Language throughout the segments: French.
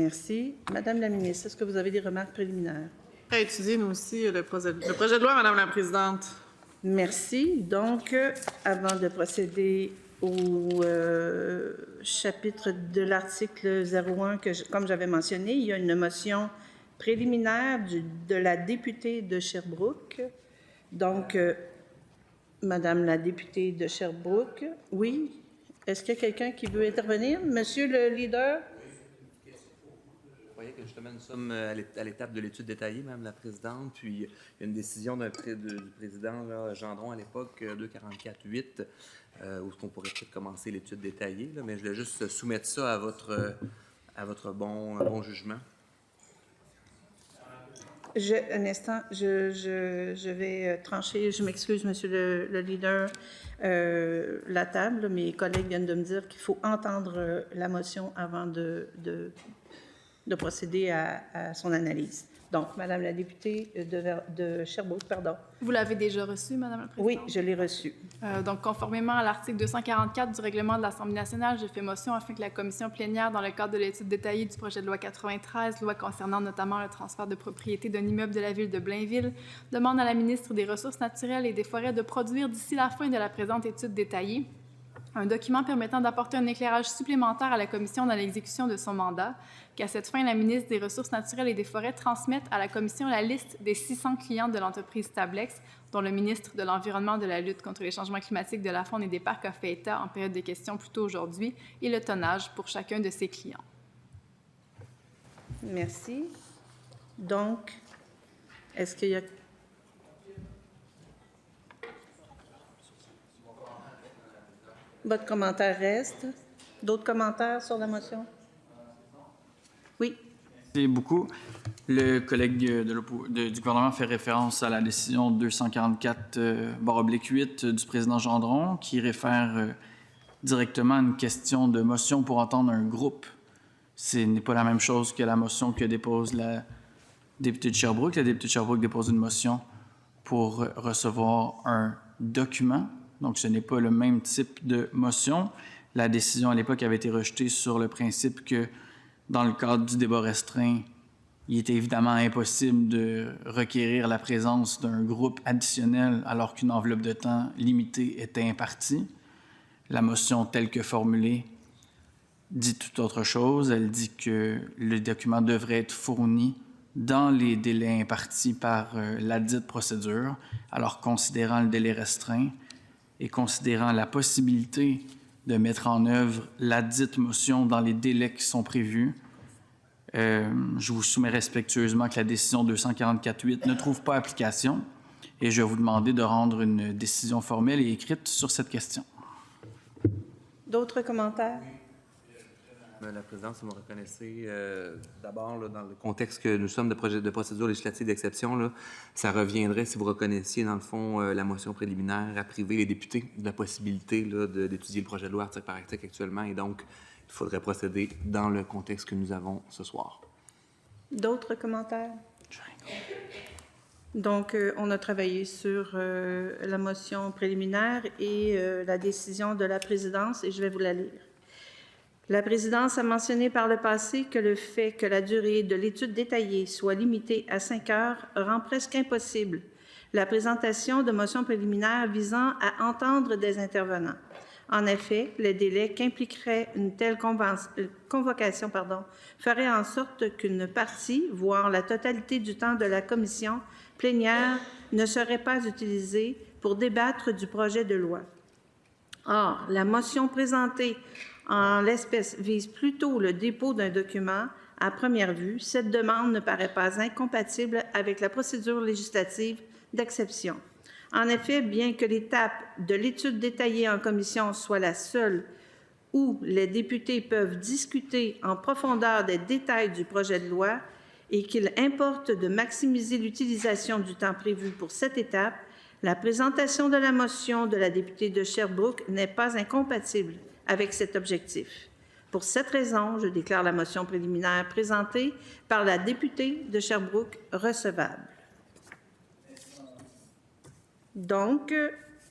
Merci. Madame la ministre, est-ce que vous avez des remarques préliminaires? À étudier, nous aussi, le projet de loi, Madame la Présidente. Merci. Donc, avant de procéder au chapitre de l'article 01, comme j'avais mentionné, il y a une motion préliminaire de la députée de Sherbrooke. Donc, Madame la députée de Sherbrooke, oui. Est-ce qu'il y a quelqu'un qui veut intervenir? Monsieur le leader? Vous voyez que justement, nous sommes à l'étape de l'étude détaillée, Madame la Présidente, puis il y a une décision du président là, Gendron à l'époque, 244-8, où on pourrait peut-être commencer l'étude détaillée, là, mais je voulais juste soumettre ça à votre bon jugement. Un instant, je vais trancher. Je m'excuse, Monsieur le leader, la table. Mes collègues viennent de me dire qu'il faut entendre la motion avant de procéder à son analyse. Donc, Madame la députée de Sherbrooke, pardon. Vous l'avez déjà reçu, Madame la Présidente? Oui, je l'ai reçu. Donc, conformément à l'article 244 du règlement de l'Assemblée nationale, je fais motion afin que la commission plénière, dans le cadre de l'étude détaillée du projet de loi 93, loi concernant notamment le transfert de propriété d'un immeuble de la ville de Blainville, demande à la ministre des Ressources naturelles et des Forêts de produire d'ici la fin de la présente étude détaillée un document permettant d'apporter un éclairage supplémentaire à la Commission dans l'exécution de son mandat, qu'à cette fin, la ministre des Ressources naturelles et des Forêts transmette à la Commission la liste des 600 clients de l'entreprise Tablex, dont le ministre de l'Environnement, de la lutte contre les changements climatiques, de la faune et des parcs a fait état en période de questions plus tôt aujourd'hui, et le tonnage pour chacun de ses clients. Merci. Donc, est-ce qu'il y a... Votre commentaire reste. D'autres commentaires sur la motion? Oui. Merci beaucoup. Le collègue du gouvernement fait référence à la décision 244/8 du président Gendron qui réfère directement à une question de motion pour entendre un groupe. Ce n'est pas la même chose que la motion que dépose la députée de Sherbrooke. La députée de Sherbrooke dépose une motion pour recevoir un document. Donc, ce n'est pas le même type de motion. La décision à l'époque avait été rejetée sur le principe que, dans le cadre du débat restreint, il était évidemment impossible de requérir la présence d'un groupe additionnel alors qu'une enveloppe de temps limitée était impartie. La motion telle que formulée dit tout autre chose. Elle dit que le document devrait être fourni dans les délais impartis par ladite procédure, alors considérant le délai restreint, et considérant la possibilité de mettre en œuvre ladite motion dans les délais qui sont prévus, je vous soumets respectueusement que la décision 244/8 ne trouve pas application et je vais vous demander de rendre une décision formelle et écrite sur cette question. D'autres commentaires? Madame la Présidente, si vous me reconnaissez, d'abord, dans le contexte que nous sommes de procédure législative d'exception, là, ça reviendrait, si vous reconnaissiez, dans le fond, la motion préliminaire à priver les députés de la possibilité d'étudier le projet de loi article par article actuellement. Et donc, il faudrait procéder dans le contexte que nous avons ce soir. D'autres commentaires? Donc, on a travaillé sur la motion préliminaire et la décision de la présidence, et je vais vous la lire. La présidence a mentionné par le passé que le fait que la durée de l'étude détaillée soit limitée à 5 heures rend presque impossible la présentation de motions préliminaires visant à entendre des intervenants. En effet, le délai qu'impliquerait une telle convocation ferait en sorte qu'une partie, voire la totalité du temps de la commission plénière, ne serait pas utilisée pour débattre du projet de loi. Or, la motion présentée en l'espèce vise plutôt le dépôt d'un document. À première vue, cette demande ne paraît pas incompatible avec la procédure législative d'exception. En effet, bien que l'étape de l'étude détaillée en commission soit la seule où les députés peuvent discuter en profondeur des détails du projet de loi et qu'il importe de maximiser l'utilisation du temps prévu pour cette étape, la présentation de la motion de la députée de Sherbrooke n'est pas incompatible avec cet objectif. Pour cette raison, je déclare la motion préliminaire présentée par la députée de Sherbrooke recevable. Donc,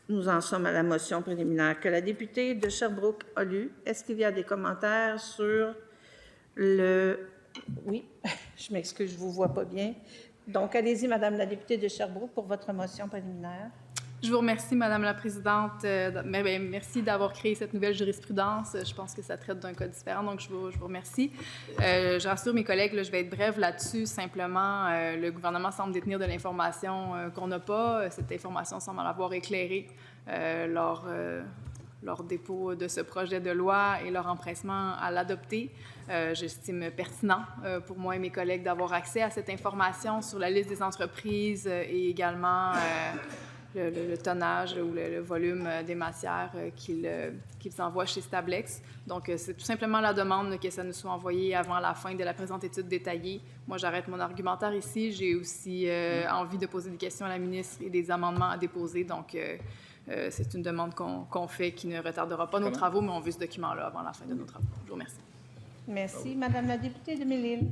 nous en sommes à la motion préliminaire que la députée de Sherbrooke a lue. Est-ce qu'il y a des commentaires sur Oui, je m'excuse, je ne vous vois pas bien. Donc, allez-y, Madame la députée de Sherbrooke, pour votre motion préliminaire. Je vous remercie, Madame la Présidente. Merci d'avoir créé cette nouvelle jurisprudence. Je pense que ça traite d'un cas différent, donc je vous remercie. Je rassure mes collègues, là, je vais être brève là-dessus. Simplement, le gouvernement semble détenir de l'information qu'on n'a pas. Cette information semble l'avoir éclairée leur dépôt de ce projet de loi et leur empressement à l'adopter. J'estime pertinent pour moi et mes collègues d'avoir accès à cette information sur la liste des entreprises et également le tonnage ou le volume des matières qu'ils envoient chez Stablex. Donc, c'est tout simplement la demande que ça nous soit envoyé avant la fin de la présente étude détaillée. Moi, j'arrête mon argumentaire ici. J'ai aussi envie de poser des questions à la ministre et des amendements à déposer. Donc, c'est une demande qu'on fait qui ne retardera pas nos travaux, mais on veut ce document-là avant la fin de nos travaux. Je vous remercie. Merci. Madame la députée de Mille-Îles.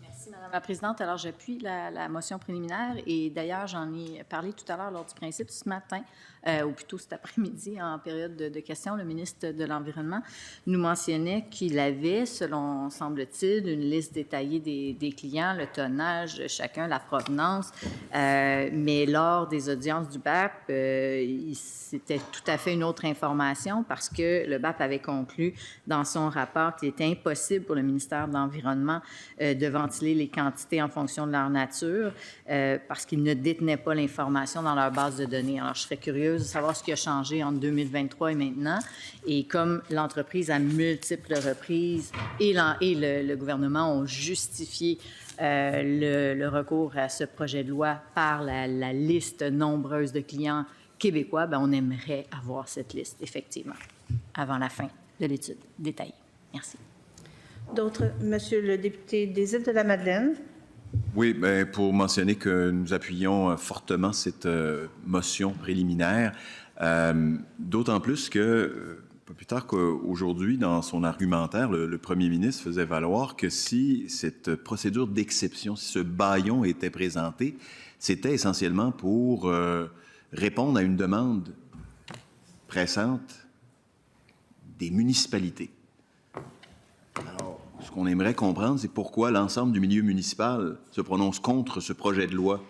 Merci, Madame la Présidente. Alors, j'appuie la motion préliminaire et d'ailleurs, j'en ai parlé tout à l'heure lors du principe ce matin, ou plutôt cet après-midi en période de questions. Le ministre de l'Environnement nous mentionnait qu'il avait, selon, semble-t-il, une liste détaillée des clients, le tonnage, chacun, la provenance, mais lors des audiences du BAP, c'était tout à fait une autre information parce que le BAP avait conclu dans son rapport qu'il était impossible pour le ministère de l'Environnement de ventiler les quantités en fonction de leur nature parce qu'ils ne détenaient pas l'information dans leur base de données. Alors, je serais curieuse de savoir ce qui a changé entre 2023 et maintenant. Et comme l'entreprise, à multiples reprises, et le gouvernement ont justifié le recours à ce projet de loi par la liste nombreuse de clients québécois, bien, on aimerait avoir cette liste, effectivement, avant la fin de l'étude détaillée. Merci. D'autres, Monsieur le député des Îles-de-la-Madeleine. Oui, bien, pour mentionner que nous appuyons fortement cette motion préliminaire, d'autant plus que, pas plus tard qu'aujourd'hui, dans son argumentaire, le premier ministre faisait valoir que si cette procédure d'exception, si ce bâillon était présenté, c'était essentiellement pour répondre à une demande pressante des municipalités. Alors, ce qu'on aimerait comprendre, c'est pourquoi l'ensemble du milieu municipal se prononce contre ce projet de loi,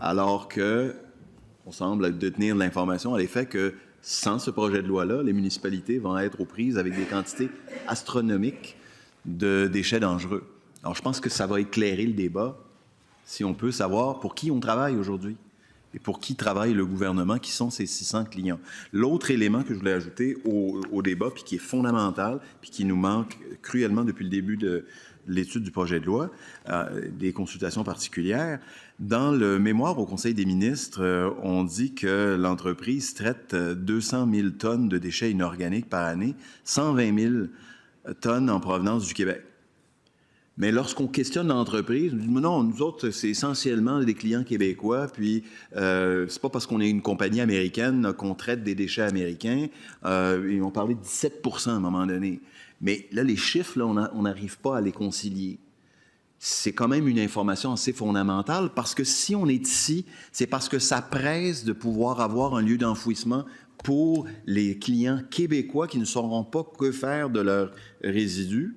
alors qu'on semble détenir l'information à l'effet que sans ce projet de loi-là, les municipalités vont être aux prises avec des quantités astronomiques de déchets dangereux. Alors, je pense que ça va éclairer le débat si on peut savoir pour qui on travaille aujourd'hui et pour qui travaille le gouvernement, qui sont ces 600 clients. L'autre élément que je voulais ajouter au débat, puis qui est fondamental, puis qui nous manque cruellement depuis le début de l'étude du projet de loi, des consultations particulières, dans le mémoire au Conseil des ministres, on dit que l'entreprise traite 200 000 tonnes de déchets inorganiques par année, 120 000 tonnes en provenance du Québec. Mais lorsqu'on questionne l'entreprise, on dit non, nous autres, c'est essentiellement des clients québécois, puis c'est pas parce qu'on est une compagnie américaine qu'on traite des déchets américains. Ils ont parlé de 17 % à un moment donné. Mais là, les chiffres, là, on n'arrive pas à les concilier. C'est quand même une information assez fondamentale parce que si on est ici, c'est parce que ça presse de pouvoir avoir un lieu d'enfouissement pour les clients québécois qui ne sauront pas que faire de leurs résidus.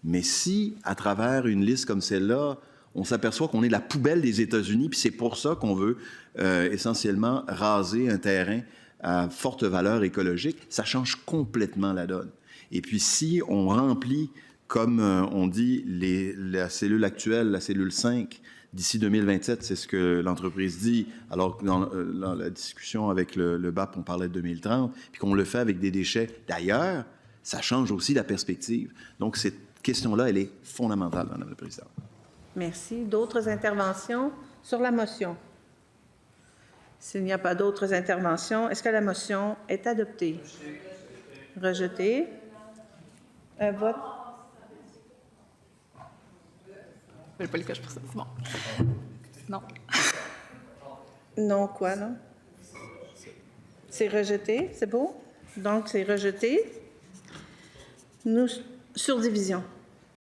Mais si, à travers une liste comme celle-là, on s'aperçoit qu'on est la poubelle des États-Unis, puis c'est pour ça qu'on veut essentiellement raser un terrain à forte valeur écologique, ça change complètement la donne. Et puis si on remplit, comme on dit, la cellule actuelle, la cellule 5, d'ici 2027, c'est ce que l'entreprise dit, alors que dans la discussion avec le BAP, on parlait de 2030, puis qu'on le fait avec des déchets d'ailleurs, ça change aussi la perspective. Donc, cette question-là, elle est fondamentale, Madame la Présidente. Merci. D'autres interventions sur la motion? S'il n'y a pas d'autres interventions, est-ce que la motion est adoptée? Rejetée. Un vote? Je n'ai pas le coche pour ça, c'est bon. Non. Non, quoi, non? C'est rejeté, c'est beau? Donc, c'est rejeté. Nous, sur division.